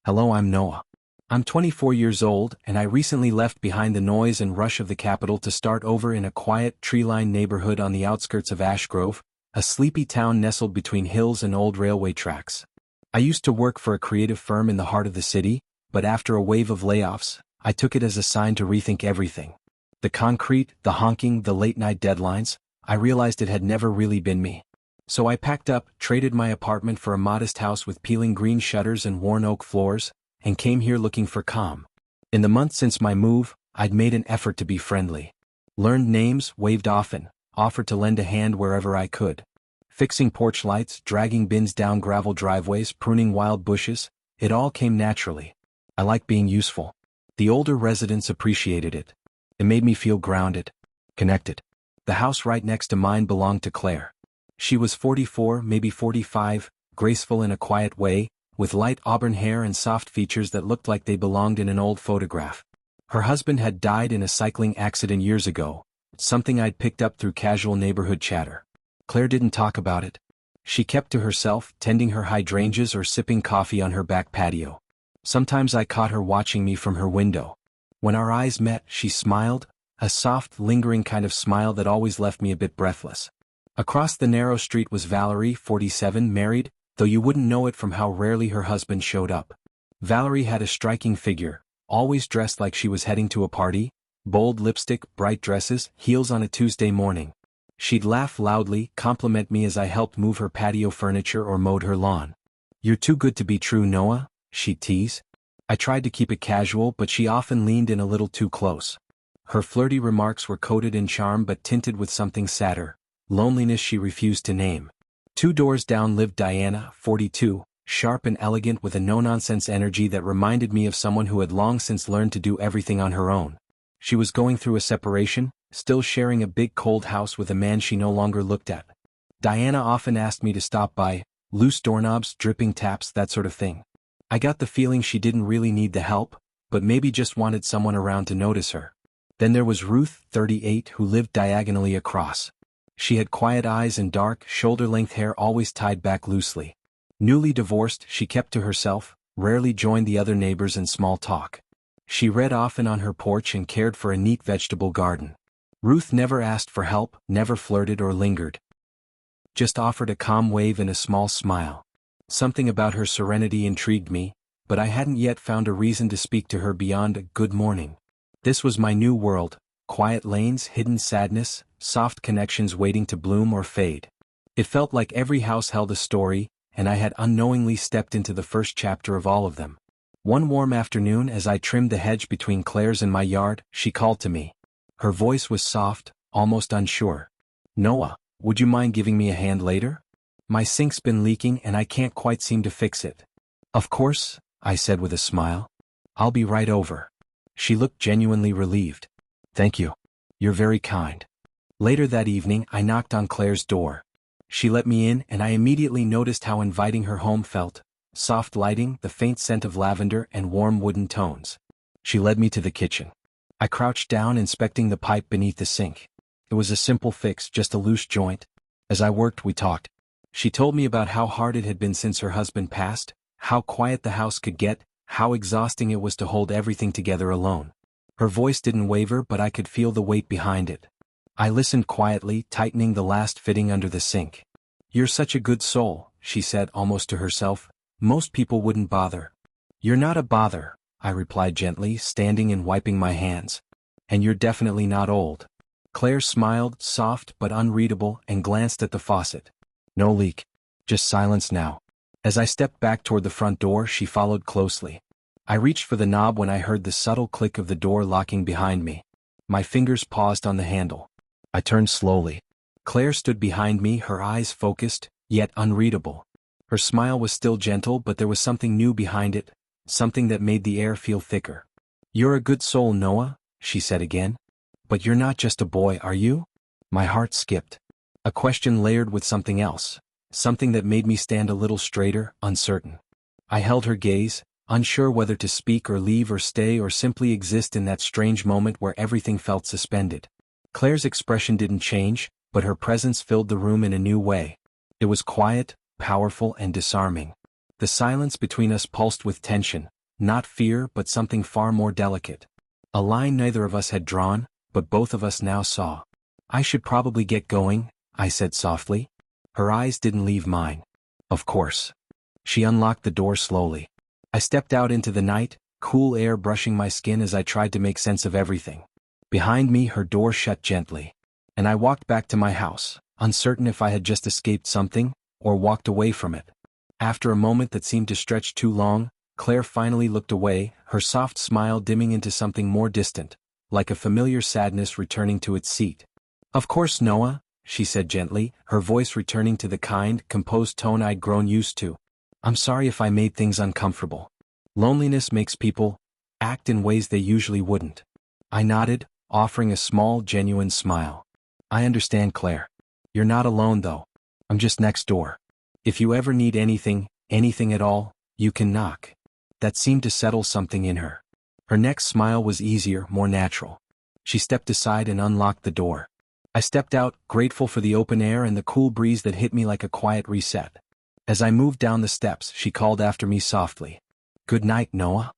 Hello, I'm Noah. I'm 24 years old, and I recently left behind the noise and rush of the capital to start over in a quiet, tree-lined neighborhood on the outskirts of Ashgrove, a sleepy town nestled between hills and old railway tracks. I used to work for a creative firm in the heart of the city, but after a wave of layoffs, I took it as a sign to rethink everything. The concrete, the honking, the late-night deadlines, I realized it had never really been me. So I packed up, traded my apartment for a modest house with peeling green shutters and worn oak floors, and came here looking for calm. In the months since my move, I'd made an effort to be friendly. Learned names, waved often, offered to lend a hand wherever I could. Fixing porch lights, dragging bins down gravel driveways, pruning wild bushes, it all came naturally. I like being useful. The older residents appreciated it. It made me feel grounded, connected. The house right next to mine belonged to Claire. She was 44, maybe 45, graceful in a quiet way, with light auburn hair and soft features that looked like they belonged in an old photograph. Her husband had died in a cycling accident years ago, something I'd picked up through casual neighborhood chatter. Claire didn't talk about it. She kept to herself, tending her hydrangeas or sipping coffee on her back patio. Sometimes I caught her watching me from her window. When our eyes met, she smiled, a soft, lingering kind of smile that always left me a bit breathless. Across the narrow street was Valerie, 47, married, though you wouldn't know it from how rarely her husband showed up. Valerie had a striking figure, always dressed like she was heading to a party, bold lipstick, bright dresses, heels on a Tuesday morning. She'd laugh loudly, compliment me as I helped move her patio furniture or mowed her lawn. "You're too good to be true, Noah," she'd tease. I tried to keep it casual, but she often leaned in a little too close. Her flirty remarks were coated in charm but tinted with something sadder, loneliness she refused to name. 2 doors down lived Diana, 42, sharp and elegant with a no-nonsense energy that reminded me of someone who had long since learned to do everything on her own. She was going through a separation, still sharing a big cold house with a man she no longer looked at. Diana often asked me to stop by, loose doorknobs, dripping taps, that sort of thing. I got the feeling she didn't really need the help, but maybe just wanted someone around to notice her. Then there was Ruth, 38, who lived diagonally across. She had quiet eyes and dark, shoulder-length hair always tied back loosely. Newly divorced, she kept to herself, rarely joined the other neighbors in small talk. She read often on her porch and cared for a neat vegetable garden. Ruth never asked for help, never flirted or lingered. Just offered a calm wave and a small smile. Something about her serenity intrigued me, but I hadn't yet found a reason to speak to her beyond a good morning. This was my new world, quiet lanes, hidden sadness, soft connections waiting to bloom or fade. It felt like every house held a story, and I had unknowingly stepped into the first chapter of all of them. One warm afternoon, as I trimmed the hedge between Claire's and my yard, she called to me. Her voice was soft, almost unsure. "Noah, would you mind giving me a hand later? My sink's been leaking and I can't quite seem to fix it." "Of course," I said with a smile. "I'll be right over." She looked genuinely relieved. "Thank you. You're very kind." Later that evening, I knocked on Claire's door. She let me in, and I immediately noticed how inviting her home felt. Soft lighting, the faint scent of lavender, and warm wooden tones. She led me to the kitchen. I crouched down, inspecting the pipe beneath the sink. It was a simple fix, just a loose joint. As I worked, we talked. She told me about how hard it had been since her husband passed, how quiet the house could get, how exhausting it was to hold everything together alone. Her voice didn't waver, but I could feel the weight behind it. I listened quietly, tightening the last fitting under the sink. "You're such a good soul," she said almost to herself. "Most people wouldn't bother." "You're not a bother," I replied gently, standing and wiping my hands. "And you're definitely not old." Claire smiled, soft but unreadable, and glanced at the faucet. "No leak. Just silence now." As I stepped back toward the front door, she followed closely. I reached for the knob when I heard the subtle click of the door locking behind me. My fingers paused on the handle. I turned slowly. Claire stood behind me, her eyes focused, yet unreadable. Her smile was still gentle, but there was something new behind it, something that made the air feel thicker. "You're a good soul, Noah," she said again. "But you're not just a boy, are you?" My heart skipped. A question layered with something else, something that made me stand a little straighter, uncertain. I held her gaze, unsure whether to speak or leave or stay or simply exist in that strange moment where everything felt suspended. Claire's expression didn't change, but her presence filled the room in a new way. It was quiet, powerful, and disarming. The silence between us pulsed with tension, Not fear but something far more delicate. A line neither of us had drawn, but both of us now saw. "I should probably get going," I said softly. Her eyes didn't leave mine. "Of course." She unlocked the door slowly. I stepped out into the night, cool air brushing my skin as I tried to make sense of everything. Behind me her door shut gently. And I walked back to my house, uncertain if I had just escaped something, or walked away from it. After a moment that seemed to stretch too long, Claire finally looked away, her soft smile dimming into something more distant, like a familiar sadness returning to its seat. "Of course, Noah," she said gently, her voice returning to the kind, composed tone I'd grown used to. "I'm sorry if I made things uncomfortable. Loneliness makes people act in ways they usually wouldn't." I nodded, offering a small, genuine smile. "I understand, Claire. You're not alone though. I'm just next door. If you ever need anything at all, you can knock." That seemed to settle something in her. Her next smile was easier, more natural. She stepped aside and unlocked the door. I stepped out, grateful for the open air and the cool breeze that hit me like a quiet reset. As I moved down the steps, she called after me softly. "Good night, Noah."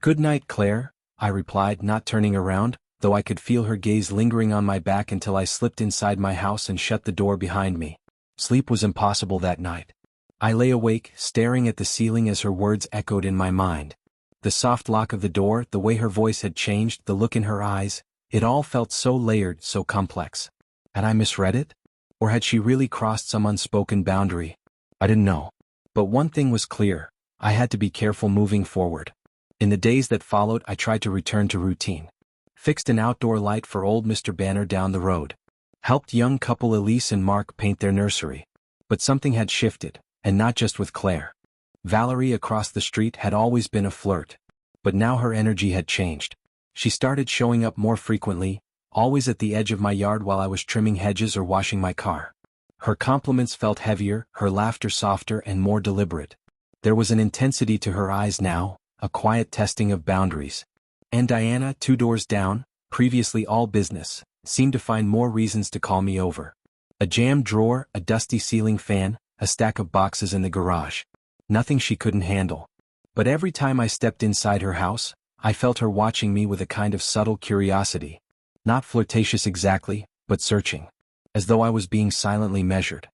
"Good night, Claire," I replied, not turning around, though I could feel her gaze lingering on my back until I slipped inside my house and shut the door behind me. Sleep was impossible that night. I lay awake, staring at the ceiling as her words echoed in my mind. The soft lock of the door, the way her voice had changed, the look in her eyes, it all felt so layered, so complex. Had I misread it? Or had she really crossed some unspoken boundary? I didn't know. But one thing was clear: I had to be careful moving forward. In the days that followed, I tried to return to routine. Fixed an outdoor light for old Mr. Banner down the road. Helped young couple Elise and Mark paint their nursery. But something had shifted. And not just with Claire. Valerie across the street had always been a flirt. But now her energy had changed. She started showing up more frequently, always at the edge of my yard while I was trimming hedges or washing my car. Her compliments felt heavier, her laughter softer and more deliberate. There was an intensity to her eyes now, a quiet testing of boundaries. And Diana, 2 doors down, previously all business, seemed to find more reasons to call me over. A jammed drawer, a dusty ceiling fan, a stack of boxes in the garage. Nothing she couldn't handle. But every time I stepped inside her house, I felt her watching me with a kind of subtle curiosity. Not flirtatious exactly, but searching. As though I was being silently measured.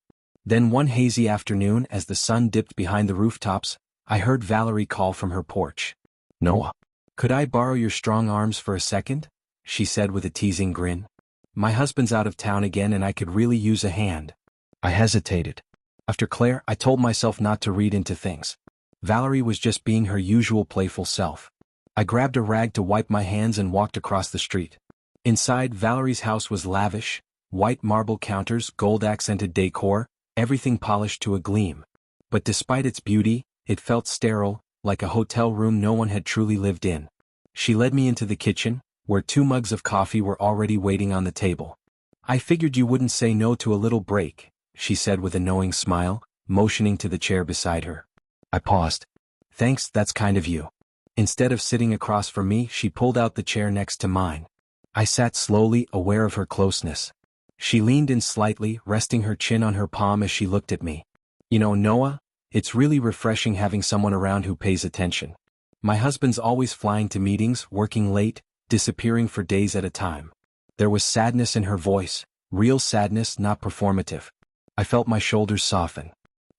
Then one hazy afternoon, as the sun dipped behind the rooftops, I heard Valerie call from her porch. "Noah, could I borrow your strong arms for a second?" she said with a teasing grin. "My husband's out of town again and I could really use a hand." I hesitated. After Claire, I told myself not to read into things. Valerie was just being her usual playful self. I grabbed a rag to wipe my hands and walked across the street. Inside, Valerie's house was lavish, white marble counters, gold-accented decor, everything polished to a gleam. But despite its beauty, it felt sterile, like a hotel room no one had truly lived in. She led me into the kitchen, where 2 mugs of coffee were already waiting on the table. "I figured you wouldn't say no to a little break," she said with a knowing smile, motioning to the chair beside her. I paused. "Thanks, that's kind of you." Instead of sitting across from me, she pulled out the chair next to mine. I sat slowly, aware of her closeness. She leaned in slightly, resting her chin on her palm as she looked at me. "You know, Noah, it's really refreshing having someone around who pays attention. My husband's always flying to meetings, working late, disappearing for days at a time." There was sadness in her voice, real sadness, not performative. I felt my shoulders soften.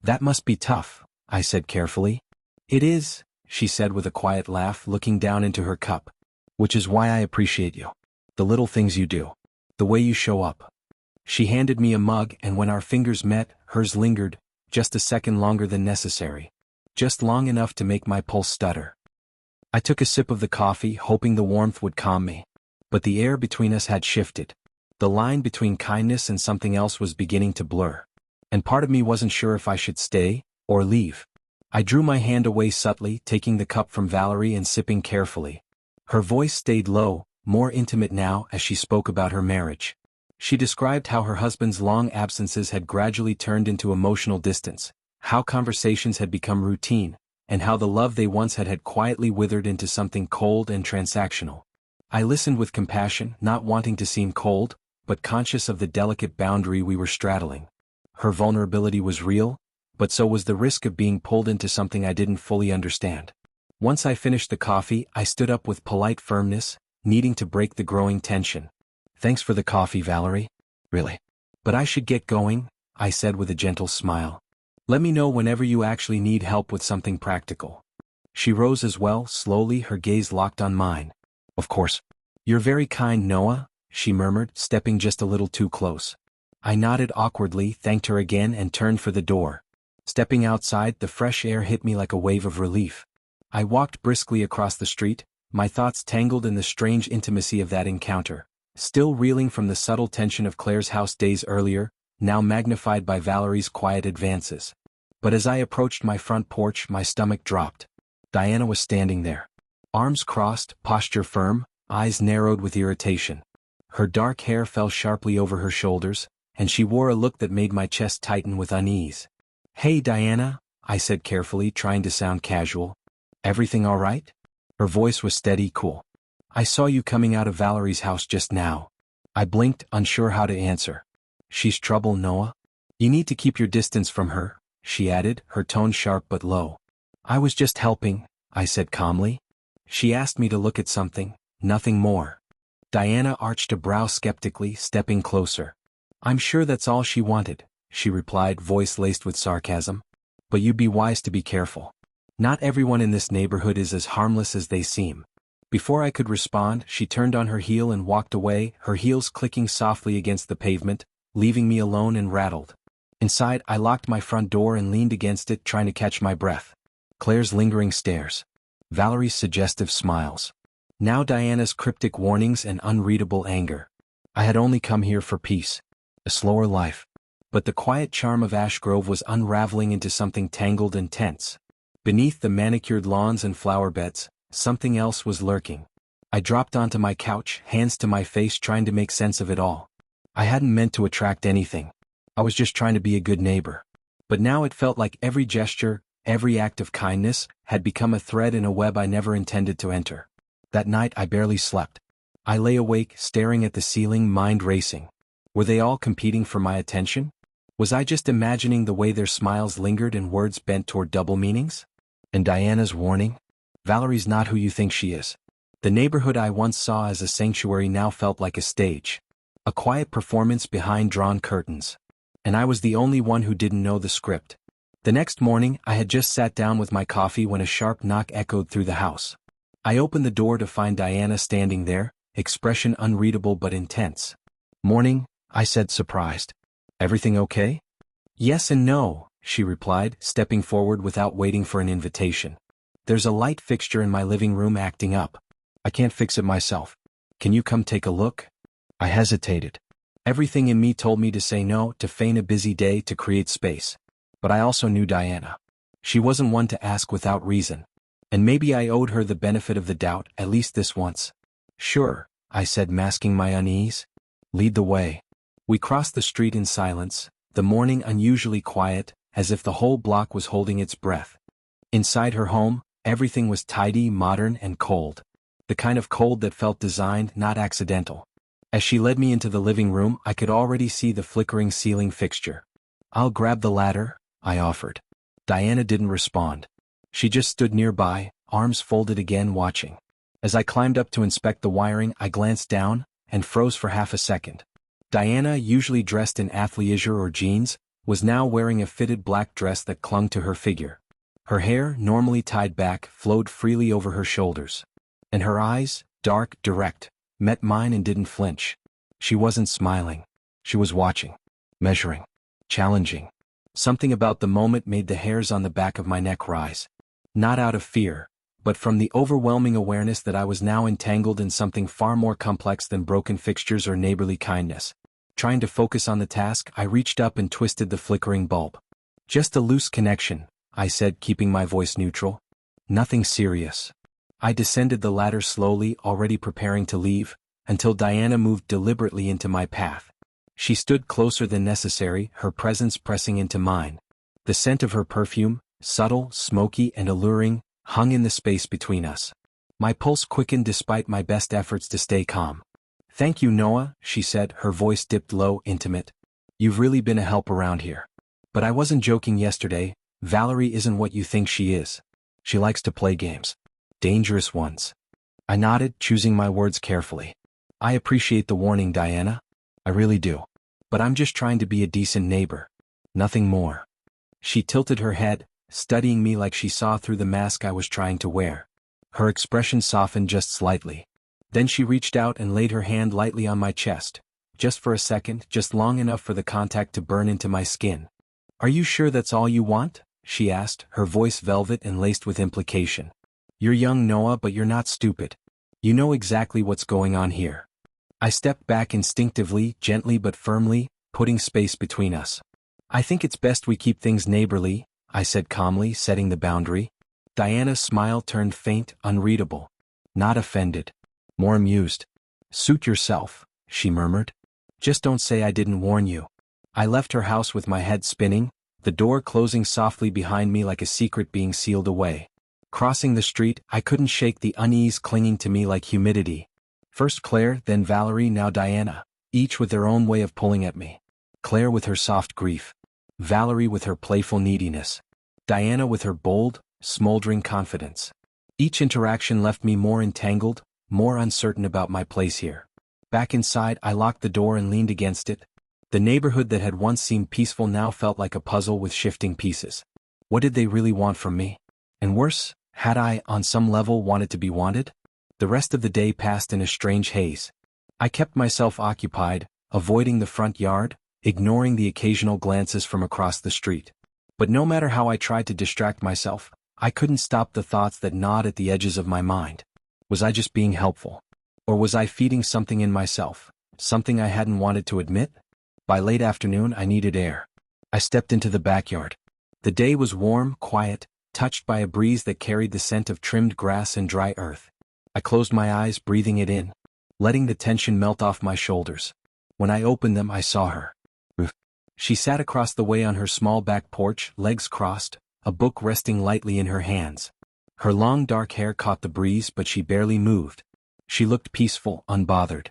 "That must be tough," I said carefully. "It is," she said with a quiet laugh, looking down into her cup. "Which is why I appreciate you. The little things you do. The way you show up." She handed me a mug, and when our fingers met, hers lingered, just a second longer than necessary. Just long enough to make my pulse stutter. I took a sip of the coffee, hoping the warmth would calm me. But the air between us had shifted. The line between kindness and something else was beginning to blur. And part of me wasn't sure if I should stay, or leave. I drew my hand away subtly, taking the cup from Valerie and sipping carefully. Her voice stayed low, more intimate now as she spoke about her marriage. She described how her husband's long absences had gradually turned into emotional distance, how conversations had become routine, and how the love they once had quietly withered into something cold and transactional. I listened with compassion, not wanting to seem cold, but conscious of the delicate boundary we were straddling. Her vulnerability was real, but so was the risk of being pulled into something I didn't fully understand. Once I finished the coffee, I stood up with polite firmness, needing to break the growing tension. Thanks for the coffee, Valerie. Really. But I should get going, I said with a gentle smile. Let me know whenever you actually need help with something practical. She rose as well, slowly, her gaze locked on mine. Of course. You're very kind, Noah, she murmured, stepping just a little too close. I nodded awkwardly, thanked her again, and turned for the door. Stepping outside, the fresh air hit me like a wave of relief. I walked briskly across the street, my thoughts tangled in the strange intimacy of that encounter, still reeling from the subtle tension of Claire's house days earlier, now magnified by Valerie's quiet advances. But as I approached my front porch, my stomach dropped. Diana was standing there. Arms crossed, posture firm, eyes narrowed with irritation. Her dark hair fell sharply over her shoulders, and she wore a look that made my chest tighten with unease. Hey Diana, I said carefully, trying to sound casual. Everything all right? Her voice was steady, cool. I saw you coming out of Valerie's house just now. I blinked, unsure how to answer. She's trouble, Noah. You need to keep your distance from her, she added, her tone sharp but low. I was just helping, I said calmly. She asked me to look at something, nothing more. Diana arched a brow skeptically, stepping closer. I'm sure that's all she wanted, she replied, voice laced with sarcasm. But you'd be wise to be careful. Not everyone in this neighborhood is as harmless as they seem. Before I could respond, she turned on her heel and walked away, her heels clicking softly against the pavement, leaving me alone and rattled. Inside, I locked my front door and leaned against it, trying to catch my breath. Claire's lingering stares. Valerie's suggestive smiles. Now Diana's cryptic warnings and unreadable anger. I had only come here for peace. A slower life. But the quiet charm of Ash Grove was unraveling into something tangled and tense. Beneath the manicured lawns and flower beds, something else was lurking. I dropped onto my couch, hands to my face, trying to make sense of it all. I hadn't meant to attract anything. I was just trying to be a good neighbor. But now it felt like every gesture, every act of kindness, had become a thread in a web I never intended to enter. That night I barely slept. I lay awake, staring at the ceiling, mind racing. Were they all competing for my attention? Was I just imagining the way their smiles lingered and words bent toward double meanings? And Diana's warning? Valerie's not who you think she is. The neighborhood I once saw as a sanctuary now felt like a stage. A quiet performance behind drawn curtains. And I was the only one who didn't know the script. The next morning, I had just sat down with my coffee when a sharp knock echoed through the house. I opened the door to find Diana standing there, expression unreadable but intense. Morning, I said, surprised. Everything okay? Yes and no, she replied, stepping forward without waiting for an invitation. There's a light fixture in my living room acting up. I can't fix it myself. Can you come take a look? I hesitated. Everything in me told me to say no, to feign a busy day, to create space. But I also knew Diana. She wasn't one to ask without reason. And maybe I owed her the benefit of the doubt, at least this once. Sure, I said, masking my unease. Lead the way. We crossed the street in silence, the morning unusually quiet, as if the whole block was holding its breath. Inside her home, everything was tidy, modern, and cold. The kind of cold that felt designed, not accidental. As she led me into the living room, I could already see the flickering ceiling fixture. I'll grab the ladder, I offered. Diana didn't respond. She just stood nearby, arms folded again, watching. As I climbed up to inspect the wiring, I glanced down, and froze for half a second. Diana, usually dressed in athleisure or jeans, was now wearing a fitted black dress that clung to her figure. Her hair, normally tied back, flowed freely over her shoulders. And her eyes, dark, direct, met mine and didn't flinch. She wasn't smiling. She was watching, measuring, challenging. Something about the moment made the hairs on the back of my neck rise. Not out of fear, but from the overwhelming awareness that I was now entangled in something far more complex than broken fixtures or neighborly kindness. Trying to focus on the task, I reached up and twisted the flickering bulb. Just a loose connection, I said, keeping my voice neutral. Nothing serious. I descended the ladder slowly, already preparing to leave, until Diana moved deliberately into my path. She stood closer than necessary, her presence pressing into mine. The scent of her perfume, subtle, smoky, and alluring, hung in the space between us. My pulse quickened despite my best efforts to stay calm. Thank you, Noah, she said, her voice dipped low, intimate. You've really been a help around here. But I wasn't joking yesterday. Valerie isn't what you think she is. She likes to play games. Dangerous ones. I nodded, choosing my words carefully. I appreciate the warning, Diana. I really do. But I'm just trying to be a decent neighbor. Nothing more. She tilted her head, studying me like she saw through the mask I was trying to wear. Her expression softened just slightly. Then she reached out and laid her hand lightly on my chest. Just for a second, just long enough for the contact to burn into my skin. Are you sure that's all you want? She asked, her voice velvet and laced with implication. You're young, Noah, but you're not stupid. You know exactly what's going on here. I stepped back instinctively, gently but firmly, putting space between us. I think it's best we keep things neighborly, I said calmly, setting the boundary. Diana's smile turned faint, unreadable. Not offended. More amused. Suit yourself, she murmured. Just don't say I didn't warn you. I left her house with my head spinning, the door closing softly behind me like a secret being sealed away. Crossing the street, I couldn't shake the unease clinging to me like humidity. First Claire, then Valerie, now Diana, each with their own way of pulling at me. Claire with her soft grief. Valerie with her playful neediness. Diana with her bold, smoldering confidence. Each interaction left me more entangled, more uncertain about my place here. Back inside, I locked the door and leaned against it. The neighborhood that had once seemed peaceful now felt like a puzzle with shifting pieces. What did they really want from me? And worse, had I, on some level, wanted to be wanted? The rest of the day passed in a strange haze. I kept myself occupied, avoiding the front yard, ignoring the occasional glances from across the street. But no matter how I tried to distract myself, I couldn't stop the thoughts that gnawed at the edges of my mind. Was I just being helpful? Or was I feeding something in myself, something I hadn't wanted to admit? By late afternoon, I needed air. I stepped into the backyard. The day was warm, quiet, touched by a breeze that carried the scent of trimmed grass and dry earth. I closed my eyes, breathing it in, letting the tension melt off my shoulders. When I opened them, I saw her. She sat across the way on her small back porch, legs crossed, a book resting lightly in her hands. Her long dark hair caught the breeze, but she barely moved. She looked peaceful, unbothered.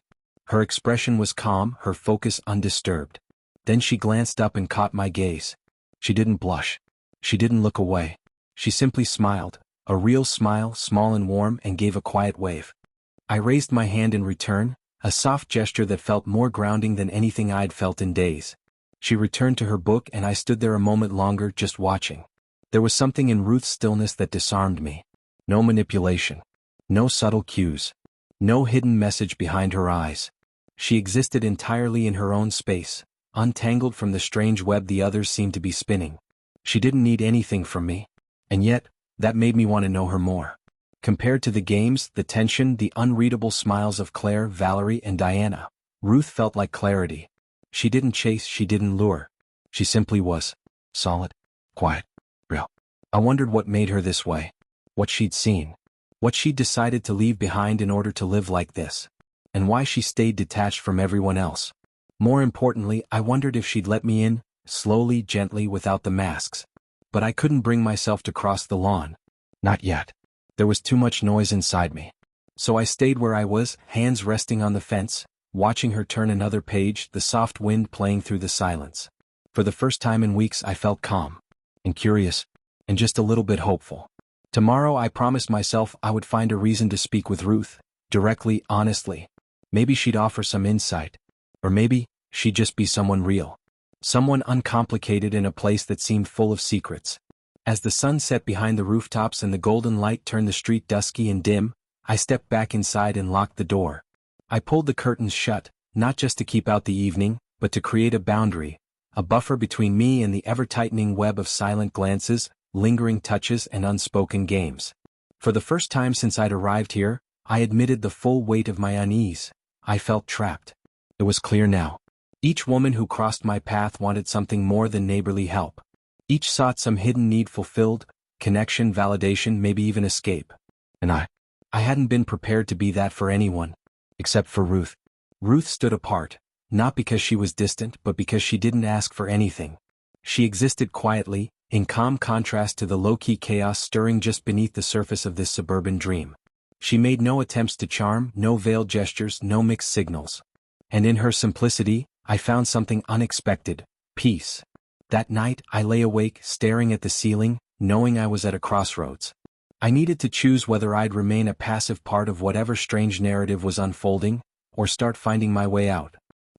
Her expression was calm, her focus undisturbed. Then she glanced up and caught my gaze. She didn't blush. She didn't look away. She simply smiled, a real smile, small and warm, and gave a quiet wave. I raised my hand in return, a soft gesture that felt more grounding than anything I'd felt in days. She returned to her book and I stood there a moment longer, just watching. There was something in Ruth's stillness that disarmed me. No manipulation. No subtle cues. No hidden message behind her eyes. She existed entirely in her own space, untangled from the strange web the others seemed to be spinning. She didn't need anything from me. And yet, that made me want to know her more. Compared to the games, the tension, the unreadable smiles of Claire, Valerie, and Diana, Ruth felt like clarity. She didn't chase, she didn't lure. She simply was. Solid. Quiet. Real. I wondered what made her this way. What she'd seen. What she'd decided to leave behind in order to live like this. And why she stayed detached from everyone else. More importantly, I wondered if she'd let me in, slowly, gently, without the masks. But I couldn't bring myself to cross the lawn. Not yet. There was too much noise inside me. So I stayed where I was, hands resting on the fence, watching her turn another page, the soft wind playing through the silence. For the first time in weeks I felt calm. And curious. And just a little bit hopeful. Tomorrow I promised myself I would find a reason to speak with Ruth, directly, honestly. Maybe she'd offer some insight. Or maybe, she'd just be someone real. Someone uncomplicated in a place that seemed full of secrets. As the sun set behind the rooftops and the golden light turned the street dusky and dim, I stepped back inside and locked the door. I pulled the curtains shut, not just to keep out the evening, but to create a boundary, a buffer between me and the ever-tightening web of silent glances, lingering touches, and unspoken games. For the first time since I'd arrived here, I admitted the full weight of my unease. I felt trapped. It was clear now. Each woman who crossed my path wanted something more than neighborly help. Each sought some hidden need fulfilled, connection, validation, maybe even escape. And I hadn't been prepared to be that for anyone. Except for Ruth. Ruth stood apart, not because she was distant, but because she didn't ask for anything. She existed quietly, in calm contrast to the low-key chaos stirring just beneath the surface of this suburban dream. She made no attempts to charm, no veiled gestures, no mixed signals. And in her simplicity, I found something unexpected: peace. That night, I lay awake, staring at the ceiling, knowing I was at a crossroads. I needed to choose whether I'd remain a passive part of whatever strange narrative was unfolding, or start finding my way out.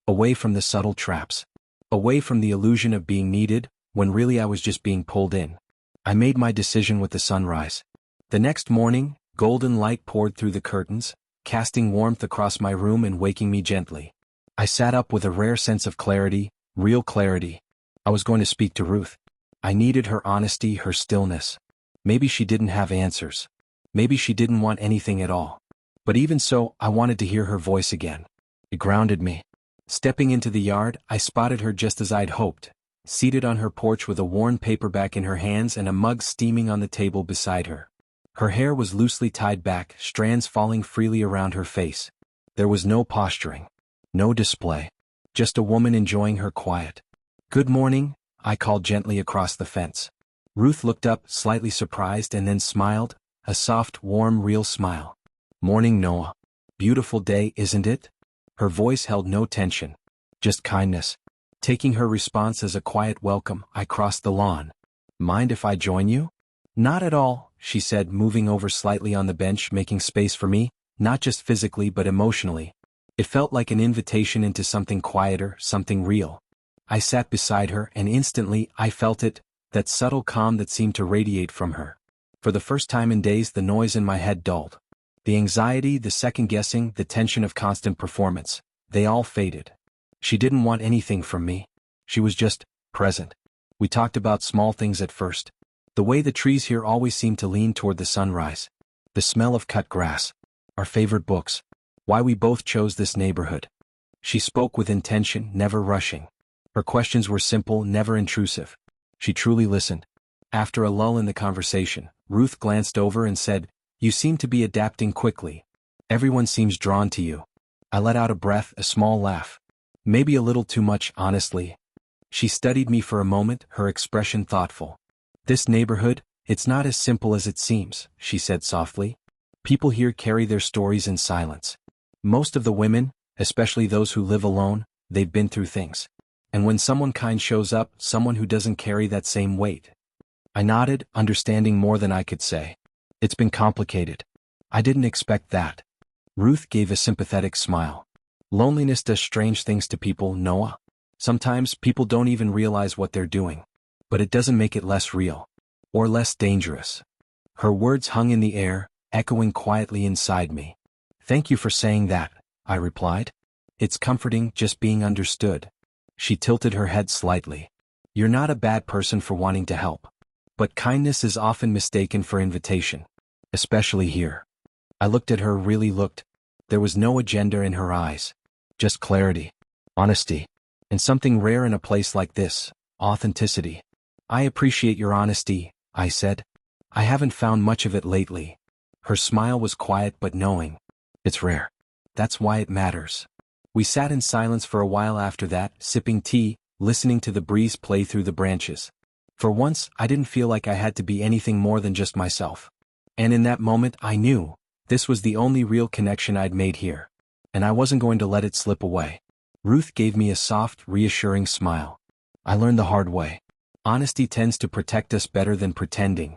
Away from the subtle traps. Away from the illusion of being needed, when really I was just being pulled in. I made my decision with the sunrise. The next morning, golden light poured through the curtains, casting warmth across my room and waking me gently. I sat up with a rare sense of clarity, real clarity. I was going to speak to Ruth. I needed her honesty, her stillness. Maybe she didn't have answers. Maybe she didn't want anything at all. But even so, I wanted to hear her voice again. It grounded me. Stepping into the yard, I spotted her just as I'd hoped, seated on her porch with a worn paperback in her hands and a mug steaming on the table beside her. Her hair was loosely tied back, strands falling freely around her face. There was no posturing. No display. Just a woman enjoying her quiet. "Good morning," I called gently across the fence. Ruth looked up, slightly surprised, and then smiled, a soft, warm, real smile. "Morning, Noah. Beautiful day, isn't it?" Her voice held no tension. Just kindness. Taking her response as a quiet welcome, I crossed the lawn. "Mind if I join you?" "Not at all," she said, moving over slightly on the bench, making space for me, not just physically but emotionally. It felt like an invitation into something quieter, something real. I sat beside her, and instantly I felt it, that subtle calm that seemed to radiate from her. For the first time in days, the noise in my head dulled. The anxiety, the second-guessing, the tension of constant performance, they all faded. She didn't want anything from me. She was just present. We talked about small things at first. The way the trees here always seemed to lean toward the sunrise. The smell of cut grass. Our favorite books. Why we both chose this neighborhood. She spoke with intention, never rushing. Her questions were simple, never intrusive. She truly listened. After a lull in the conversation, Ruth glanced over and said, "You seem to be adapting quickly. Everyone seems drawn to you." I let out a breath, a small laugh. Maybe a little too much, honestly. She studied me for a moment, her expression thoughtful. "This neighborhood, it's not as simple as it seems," she said softly. "People here carry their stories in silence. Most of the women, especially those who live alone, they've been through things. And when someone kind shows up, someone who doesn't carry that same weight." I nodded, understanding more than I could say. "It's been complicated. I didn't expect that." Ruth gave a sympathetic smile. "Loneliness does strange things to people, Noah. Sometimes people don't even realize what they're doing. But it doesn't make it less real. Or less dangerous." Her words hung in the air, echoing quietly inside me. "Thank you for saying that," I replied. "It's comforting just being understood." She tilted her head slightly. "You're not a bad person for wanting to help. But kindness is often mistaken for invitation. Especially here." I looked at her, really looked. There was no agenda in her eyes. Just clarity. Honesty. And something rare in a place like this, authenticity. "I appreciate your honesty," I said. "I haven't found much of it lately." Her smile was quiet but knowing. "It's rare. That's why it matters." We sat in silence for a while after that, sipping tea, listening to the breeze play through the branches. For once, I didn't feel like I had to be anything more than just myself. And in that moment, I knew this was the only real connection I'd made here. And I wasn't going to let it slip away. Ruth gave me a soft, reassuring smile. I learned the hard way. Honesty tends to protect us better than pretending.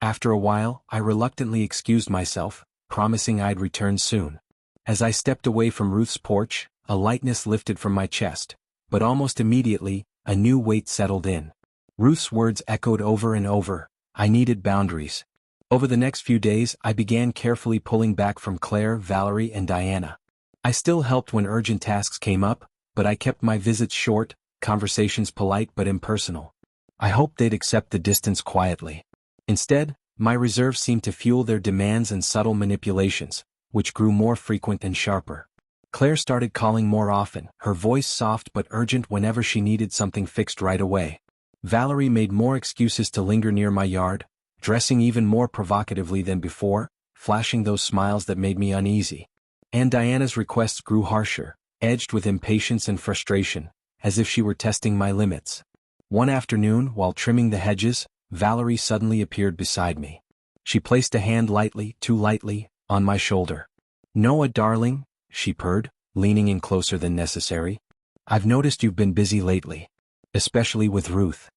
After a while, I reluctantly excused myself, promising I'd return soon. As I stepped away from Ruth's porch, a lightness lifted from my chest, but almost immediately, a new weight settled in. Ruth's words echoed over and over. I needed boundaries. Over the next few days, I began carefully pulling back from Claire, Valerie, and Diana. I still helped when urgent tasks came up, but I kept my visits short, conversations polite but impersonal. I hoped they'd accept the distance quietly. Instead, my reserve seemed to fuel their demands and subtle manipulations, which grew more frequent and sharper. Claire started calling more often, her voice soft but urgent whenever she needed something fixed right away. Valerie made more excuses to linger near my yard, dressing even more provocatively than before, flashing those smiles that made me uneasy. And Diana's requests grew harsher, edged with impatience and frustration, as if she were testing my limits. One afternoon, while trimming the hedges, Valerie suddenly appeared beside me. She placed a hand lightly, too lightly, on my shoulder. "Noah, darling," she purred, leaning in closer than necessary. "I've noticed you've been busy lately. Especially with Ruth."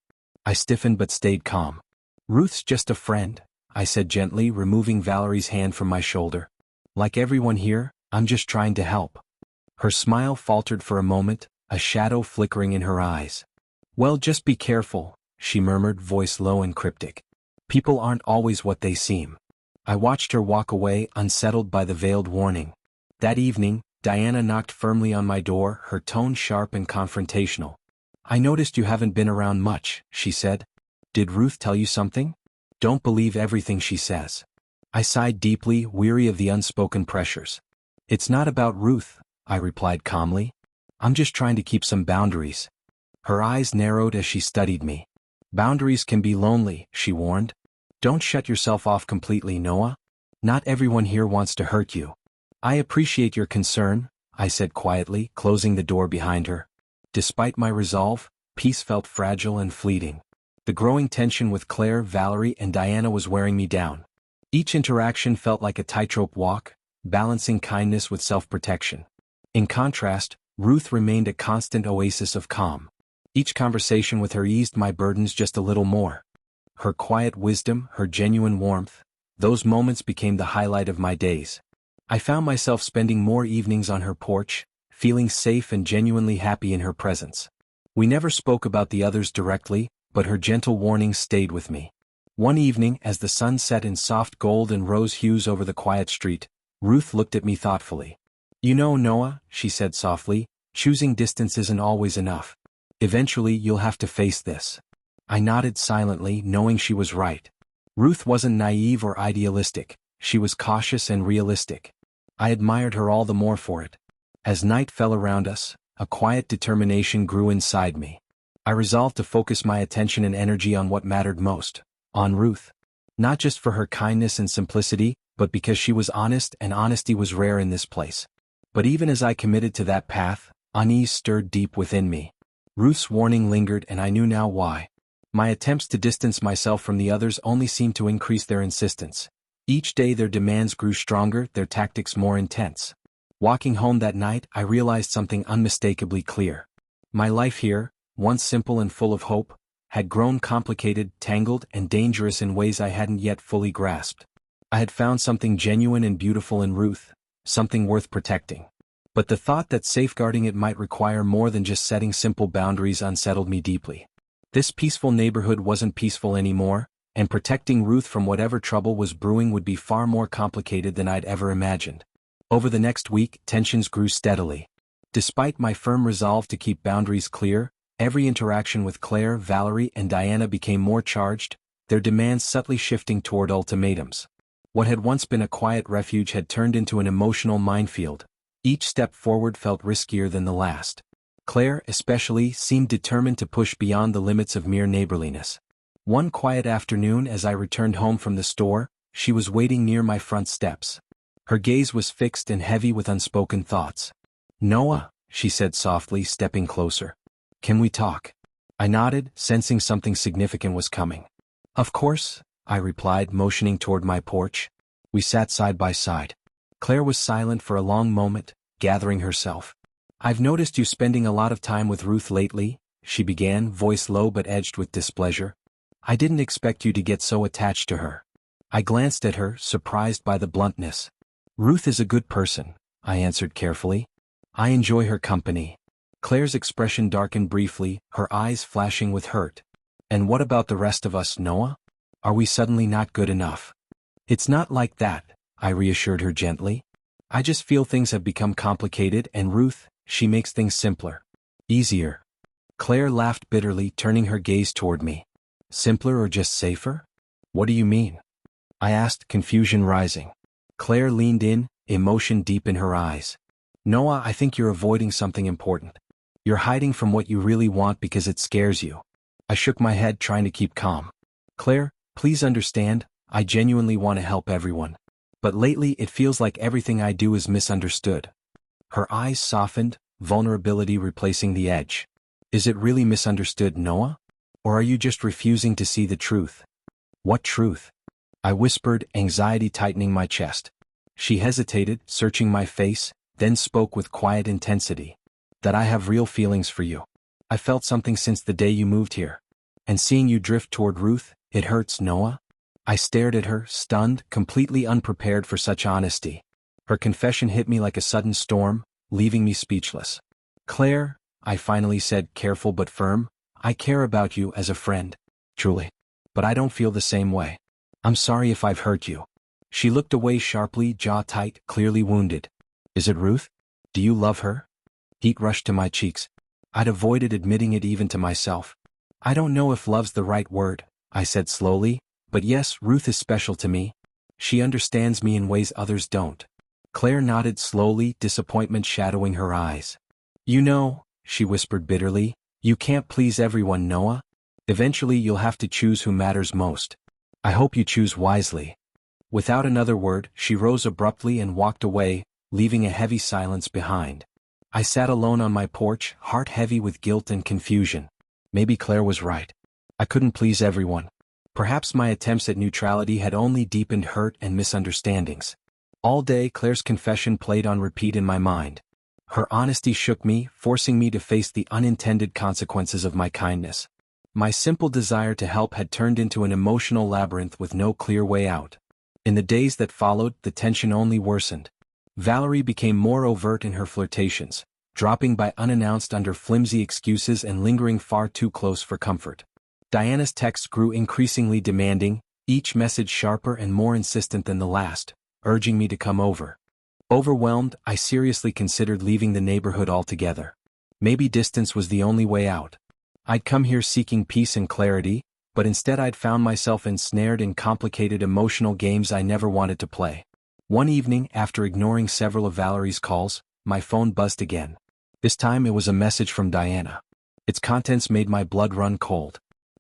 I stiffened but stayed calm. "Ruth's just a friend," I said gently, removing Valerie's hand from my shoulder. Like everyone here, I'm just trying to help. Her smile faltered for a moment, a shadow flickering in her eyes. Well, just be careful, she murmured, voice low and cryptic. People aren't always what they seem. I watched her walk away, unsettled by the veiled warning. That evening, Diana knocked firmly on my door, her tone sharp and confrontational. I noticed you haven't been around much, she said. Did Ruth tell you something? Don't believe everything she says. I sighed deeply, weary of the unspoken pressures. It's not about Ruth, I replied calmly. I'm just trying to keep some boundaries. Her eyes narrowed as she studied me. Boundaries can be lonely, she warned. Don't shut yourself off completely, Noah. Not everyone here wants to hurt you. I appreciate your concern, I said quietly, closing the door behind her. Despite my resolve, peace felt fragile and fleeting. The growing tension with Claire, Valerie, and Diana was wearing me down. Each interaction felt like a tightrope walk, balancing kindness with self-protection. In contrast, Ruth remained a constant oasis of calm. Each conversation with her eased my burdens just a little more. Her quiet wisdom, her genuine warmth, those moments became the highlight of my days. I found myself spending more evenings on her porch, feeling safe and genuinely happy in her presence. We never spoke about the others directly, but her gentle warnings stayed with me. One evening, as the sun set in soft gold and rose hues over the quiet street, Ruth looked at me thoughtfully. You know, Noah, she said softly, choosing distance isn't always enough. Eventually you'll have to face this. I nodded silently, knowing she was right. Ruth wasn't naive or idealistic, she was cautious and realistic. I admired her all the more for it. As night fell around us, a quiet determination grew inside me. I resolved to focus my attention and energy on what mattered most, on Ruth. Not just for her kindness and simplicity, but because she was honest, and honesty was rare in this place. But even as I committed to that path, unease stirred deep within me. Ruth's warning lingered, and I knew now why. My attempts to distance myself from the others only seemed to increase their insistence. Each day their demands grew stronger, their tactics more intense. Walking home that night, I realized something unmistakably clear. My life here, once simple and full of hope, had grown complicated, tangled, and dangerous in ways I hadn't yet fully grasped. I had found something genuine and beautiful in Ruth, something worth protecting. But the thought that safeguarding it might require more than just setting simple boundaries unsettled me deeply. This peaceful neighborhood wasn't peaceful anymore, and protecting Ruth from whatever trouble was brewing would be far more complicated than I'd ever imagined. Over the next week, tensions grew steadily. Despite my firm resolve to keep boundaries clear, every interaction with Claire, Valerie, and Diana became more charged, their demands subtly shifting toward ultimatums. What had once been a quiet refuge had turned into an emotional minefield. Each step forward felt riskier than the last. Claire, especially, seemed determined to push beyond the limits of mere neighborliness. One quiet afternoon, as I returned home from the store, she was waiting near my front steps. Her gaze was fixed and heavy with unspoken thoughts. Noah, she said softly, stepping closer. Can we talk? I nodded, sensing something significant was coming. Of course, I replied, motioning toward my porch. We sat side by side. Claire was silent for a long moment, gathering herself. I've noticed you spending a lot of time with Ruth lately, she began, voice low but edged with displeasure. I didn't expect you to get so attached to her. I glanced at her, surprised by the bluntness. Ruth is a good person, I answered carefully. I enjoy her company. Claire's expression darkened briefly, her eyes flashing with hurt. And what about the rest of us, Noah? Are we suddenly not good enough? It's not like that, I reassured her gently. I just feel things have become complicated, and Ruth, she makes things simpler. Easier. Claire laughed bitterly, turning her gaze toward me. Simpler or just safer? What do you mean? I asked, confusion rising. Claire leaned in, emotion deep in her eyes. Noah, I think you're avoiding something important. You're hiding from what you really want because it scares you. I shook my head, trying to keep calm. Claire, please understand, I genuinely want to help everyone. But lately it feels like everything I do is misunderstood. Her eyes softened, vulnerability replacing the edge. Is it really misunderstood, Noah? Or are you just refusing to see the truth? What truth? I whispered, anxiety tightening my chest. She hesitated, searching my face, then spoke with quiet intensity. That I have real feelings for you. I felt something since the day you moved here. And seeing you drift toward Ruth, it hurts, Noah. I stared at her, stunned, completely unprepared for such honesty. Her confession hit me like a sudden storm, leaving me speechless. Claire, I finally said, careful but firm, I care about you as a friend. Truly. But I don't feel the same way. I'm sorry if I've hurt you. She looked away sharply, jaw tight, clearly wounded. Is it Ruth? Do you love her? Heat rushed to my cheeks. I'd avoided admitting it even to myself. I don't know if love's the right word, I said slowly, but yes, Ruth is special to me. She understands me in ways others don't. Claire nodded slowly, disappointment shadowing her eyes. You know, she whispered bitterly, you can't please everyone, Noah. Eventually you'll have to choose who matters most. I hope you choose wisely. Without another word, she rose abruptly and walked away, leaving a heavy silence behind. I sat alone on my porch, heart heavy with guilt and confusion. Maybe Claire was right. I couldn't please everyone. Perhaps my attempts at neutrality had only deepened hurt and misunderstandings. All day Claire's confession played on repeat in my mind. Her honesty shook me, forcing me to face the unintended consequences of my kindness. My simple desire to help had turned into an emotional labyrinth with no clear way out. In the days that followed, the tension only worsened. Valerie became more overt in her flirtations, dropping by unannounced under flimsy excuses and lingering far too close for comfort. Diana's texts grew increasingly demanding, each message sharper and more insistent than the last, urging me to come over. Overwhelmed, I seriously considered leaving the neighborhood altogether. Maybe distance was the only way out. I'd come here seeking peace and clarity, but instead I'd found myself ensnared in complicated emotional games I never wanted to play. One evening, after ignoring several of Valerie's calls, my phone buzzed again. This time it was a message from Diana. Its contents made my blood run cold.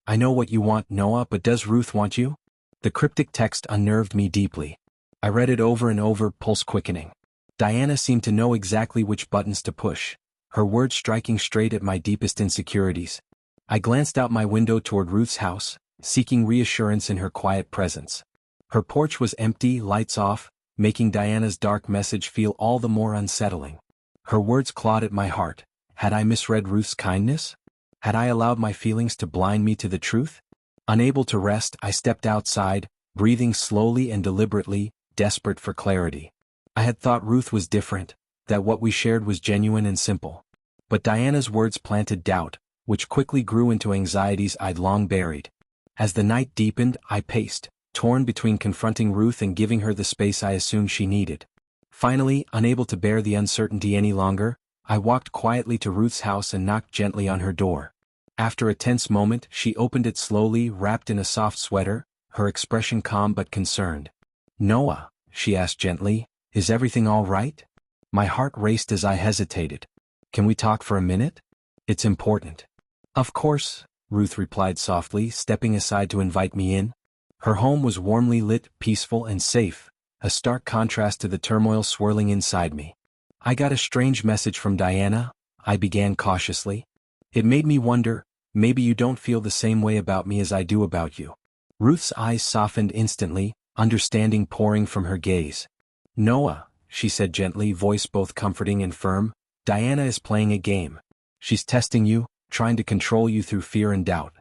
I know what you want, Noah, but does Ruth want you? The cryptic text unnerved me deeply. I read it over and over, pulse quickening. Diana seemed to know exactly which buttons to push, her words striking straight at my deepest insecurities. I glanced out my window toward Ruth's house, seeking reassurance in her quiet presence. Her porch was empty, lights off, making Diana's dark message feel all the more unsettling. Her words clawed at my heart. Had I misread Ruth's kindness? Had I allowed my feelings to blind me to the truth? Unable to rest, I stepped outside, breathing slowly and deliberately, desperate for clarity. I had thought Ruth was different, that what we shared was genuine and simple. But Diana's words planted doubt, which quickly grew into anxieties I'd long buried. As the night deepened, I paced, torn between confronting Ruth and giving her the space I assumed she needed. Finally, unable to bear the uncertainty any longer, I walked quietly to Ruth's house and knocked gently on her door. After a tense moment, she opened it slowly, wrapped in a soft sweater, her expression calm but concerned. Noah, she asked gently, is everything all right? My heart raced as I hesitated. Can we talk for a minute? It's important. Of course, Ruth replied softly, stepping aside to invite me in. Her home was warmly lit, peaceful and safe, a stark contrast to the turmoil swirling inside me. I got a strange message from Diana, I began cautiously. It made me wonder, maybe you don't feel the same way about me as I do about you. Ruth's eyes softened instantly, understanding pouring from her gaze. Noah, she said gently, voice both comforting and firm, Diana is playing a game. She's testing you, trying to control you through fear and doubt.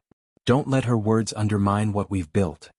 Don't let her words undermine what we've built.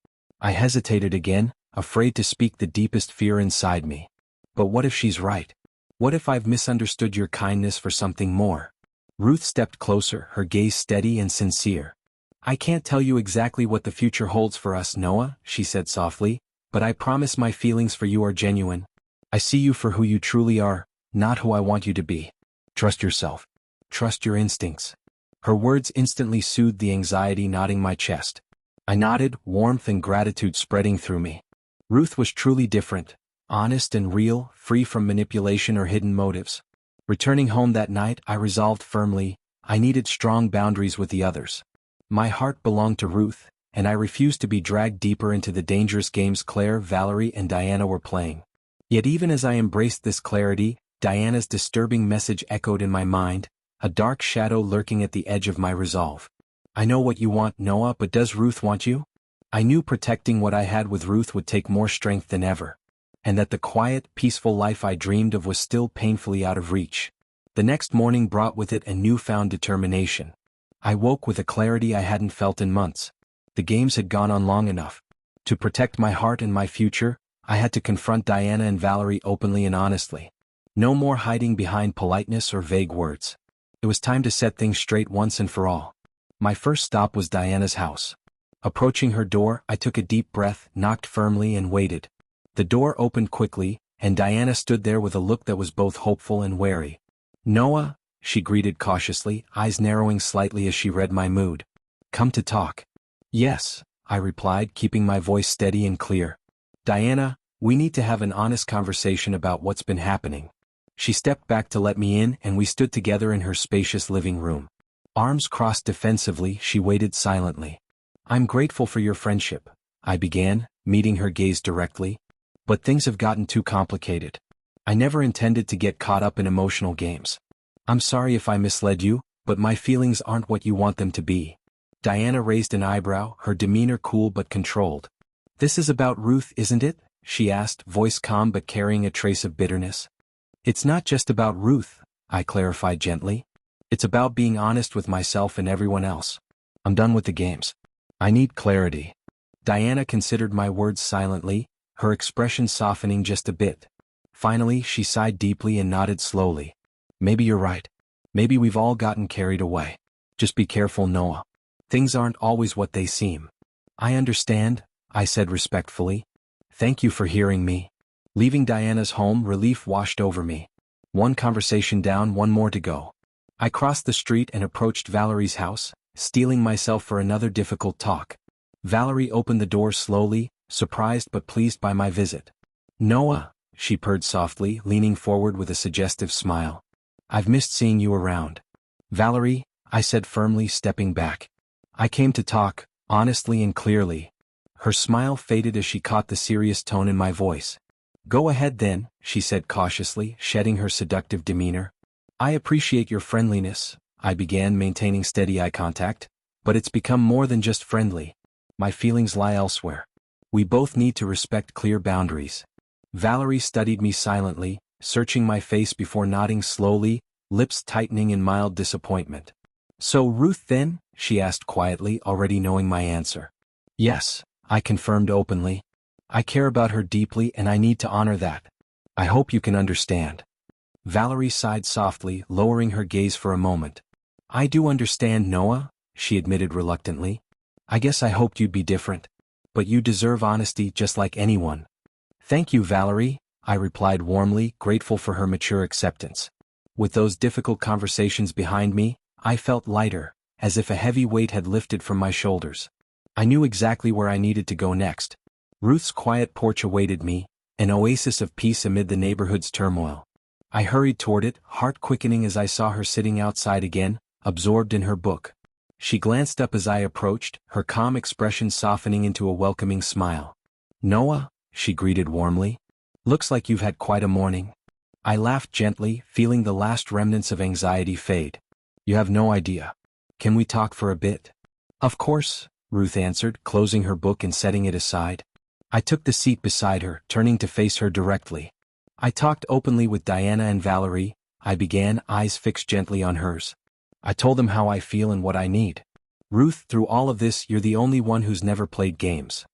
I hesitated again, afraid to speak the deepest fear inside me. But what if she's right? What if I've misunderstood your kindness for something more? Ruth stepped closer, her gaze steady and sincere. I can't tell you exactly what the future holds for us, Noah, she said softly, but I promise my feelings for you are genuine. I see you for who you truly are, not who I want you to be. Trust yourself. Trust your instincts. Her words instantly soothed the anxiety knotting my chest. I nodded, warmth and gratitude spreading through me. Ruth was truly different, honest and real, free from manipulation or hidden motives. Returning home that night, I resolved firmly, I needed strong boundaries with the others. My heart belonged to Ruth, and I refused to be dragged deeper into the dangerous games Claire, Valerie, and Diana were playing. Yet even as I embraced this clarity, Diana's disturbing message echoed in my mind, a dark shadow lurking at the edge of my resolve. I know what you want, Noah, but does Ruth want you? I knew protecting what I had with Ruth would take more strength than ever, and that the quiet, peaceful life I dreamed of was still painfully out of reach. The next morning brought with it a newfound determination. I woke with a clarity I hadn't felt in months. The games had gone on long enough. To protect my heart and my future, I had to confront Diana and Valerie openly and honestly. No more hiding behind politeness or vague words. It was time to set things straight once and for all. My first stop was Diana's house. Approaching her door, I took a deep breath, knocked firmly, and waited. The door opened quickly, and Diana stood there with a look that was both hopeful and wary. "Noah," she greeted cautiously, eyes narrowing slightly as she read my mood. "Come to talk." "Yes," I replied, keeping my voice steady and clear. "Diana, we need to have an honest conversation about what's been happening." She stepped back to let me in, and we stood together in her spacious living room. Arms crossed defensively, she waited silently. "I'm grateful for your friendship," I began, meeting her gaze directly. "But things have gotten too complicated. I never intended to get caught up in emotional games. I'm sorry if I misled you, but my feelings aren't what you want them to be." Diana raised an eyebrow, her demeanor cool but controlled. "This is about Ruth, isn't it?" she asked, voice calm but carrying a trace of bitterness. "It's not just about Ruth," I clarified gently. "It's about being honest with myself and everyone else. I'm done with the games. I need clarity." Diana considered my words silently, her expression softening just a bit. Finally, she sighed deeply and nodded slowly. "Maybe you're right. Maybe we've all gotten carried away. Just be careful, Noah. Things aren't always what they seem." "I understand," I said respectfully. "Thank you for hearing me." Leaving Diana's home, relief washed over me. One conversation down, one more to go. I crossed the street and approached Valerie's house, steeling myself for another difficult talk. Valerie opened the door slowly, surprised but pleased by my visit. "Noah," she purred softly, leaning forward with a suggestive smile. "I've missed seeing you around." "Valerie," I said firmly, stepping back. "I came to talk, honestly and clearly." Her smile faded as she caught the serious tone in my voice. "Go ahead then," she said cautiously, shedding her seductive demeanor. "I appreciate your friendliness," I began, maintaining steady eye contact, "but it's become more than just friendly. My feelings lie elsewhere. We both need to respect clear boundaries." Valerie studied me silently, searching my face before nodding slowly, lips tightening in mild disappointment. "So Ruth then?" she asked quietly, already knowing my answer. "Yes," I confirmed openly. "I care about her deeply and I need to honor that. I hope you can understand." Valerie sighed softly, lowering her gaze for a moment. "I do understand, Noah," she admitted reluctantly. "I guess I hoped you'd be different. But you deserve honesty just like anyone." "Thank you, Valerie," I replied warmly, grateful for her mature acceptance. With those difficult conversations behind me, I felt lighter, as if a heavy weight had lifted from my shoulders. I knew exactly where I needed to go next. Ruth's quiet porch awaited me, an oasis of peace amid the neighborhood's turmoil. I hurried toward it, heart quickening as I saw her sitting outside again, absorbed in her book. She glanced up as I approached, her calm expression softening into a welcoming smile. "Noah," she greeted warmly. "Looks like you've had quite a morning." I laughed gently, feeling the last remnants of anxiety fade. "You have no idea. Can we talk for a bit?" "Of course," Ruth answered, closing her book and setting it aside. I took the seat beside her, turning to face her directly. "I talked openly with Diana and Valerie," I began, eyes fixed gently on hers. "I told them how I feel and what I need. Ruth, through all of this, you're the only one who's never played games.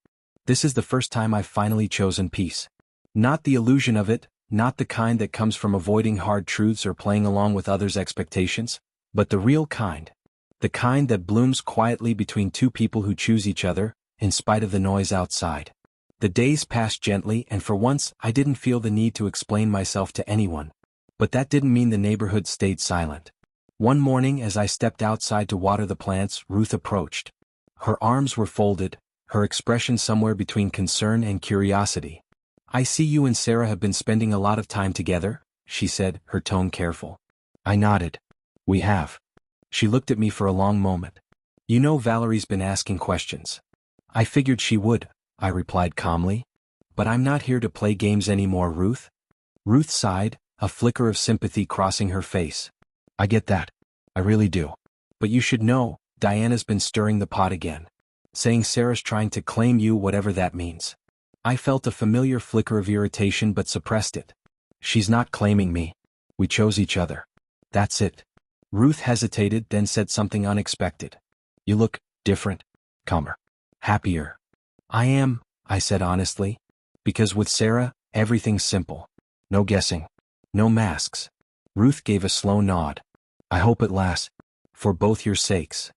This is the first time I've finally chosen peace. Not the illusion of it, not the kind that comes from avoiding hard truths or playing along with others' expectations, but the real kind. The kind that blooms quietly between two people who choose each other, in spite of the noise outside." The days passed gently, and for once I didn't feel the need to explain myself to anyone. But that didn't mean the neighborhood stayed silent. One morning as I stepped outside to water the plants, Ruth approached. Her arms were folded, her expression somewhere between concern and curiosity. "I see you and Sarah have been spending a lot of time together," she said, her tone careful. I nodded. "We have." She looked at me for a long moment. "You know Valerie's been asking questions." "I figured she would," I replied calmly. "But I'm not here to play games anymore, Ruth." Ruth sighed, a flicker of sympathy crossing her face. "I get that. I really do. But you should know, Diana's been stirring the pot again. Saying Sarah's trying to claim you, whatever that means." I felt a familiar flicker of irritation but suppressed it. "She's not claiming me. We chose each other. That's it." Ruth hesitated, then said something unexpected. "You look different. Calmer. Happier." "I am," I said honestly. Because with Sarah, everything's simple. No guessing. No masks. Ruth gave a slow nod. I hope it lasts. For both your sakes.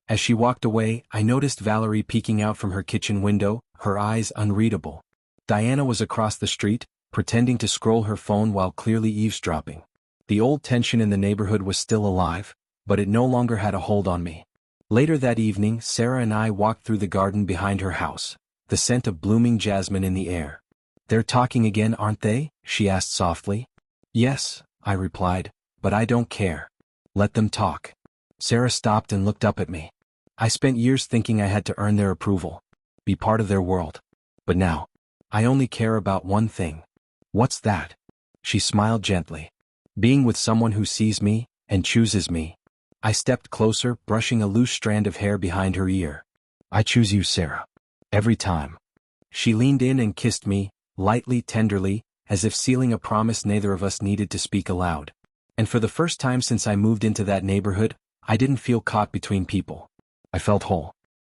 As she walked away, I noticed Valerie peeking out from her kitchen window, her eyes unreadable. Diana was across the street, pretending to scroll her phone while clearly eavesdropping. The old tension in the neighborhood was still alive, but it no longer had a hold on me. Later that evening, Sarah and I walked through the garden behind her house, the scent of blooming jasmine in the air. They're talking again, aren't they? She asked softly. Yes, I replied, but I don't care. Let them talk. Sarah stopped and looked up at me. I spent years thinking I had to earn their approval, be part of their world. But now, I only care about one thing. What's that? She smiled gently. Being with someone who sees me and chooses me. I stepped closer, brushing a loose strand of hair behind her ear. I choose you, Sarah. Every time. She leaned in and kissed me, lightly, tenderly, as if sealing a promise neither of us needed to speak aloud. And for the first time since I moved into that neighborhood, I didn't feel caught between people. I felt whole.